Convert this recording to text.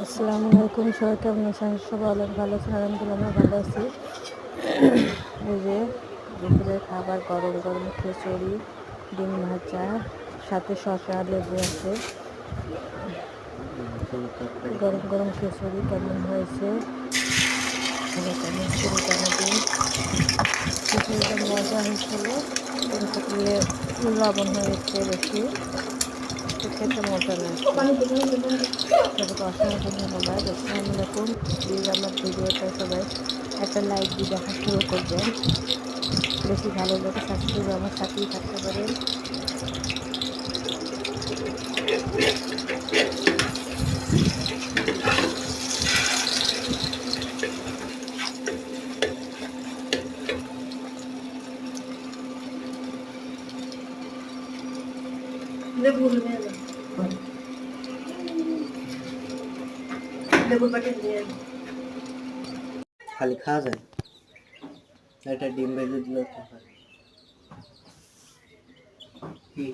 আসসালামু আলাইকুম, সবাই কেমন আছেন? সবাই অনেক ভালো আছেন, আলহামদুলিল্লাহ আমরা ভালো আছি। এই যে দুপুরের খাবার গরম গরম খিচুড়ি, ডিম ভাজা, সাথে শসা লেবু আছে। গরম গরম খিচুড়ি কেমন হয়েছে সবাই কমেন্ট করে জানাবেন। খিচুড়িটা মজা হয়েছিল, কিন্তু দিয়ে লবণ হয়েছে বেশি, তো খেতে মজা লাগছে। সবাইকে অসংখ্য ধন্যবাদ। আসসালামু আলাইকুম। প্লিজ আমার ভিডিওটা সবাই একটা লাইক দিয়ে দেখা শুরু করবেন। বেশি ভালো লাগে সাবস্ক্রাইব আমার সাথেই থাকতে পারেন। খালি খাওয়া যায়, একটা ডিম ভেজে দিলেও তো হয়। কি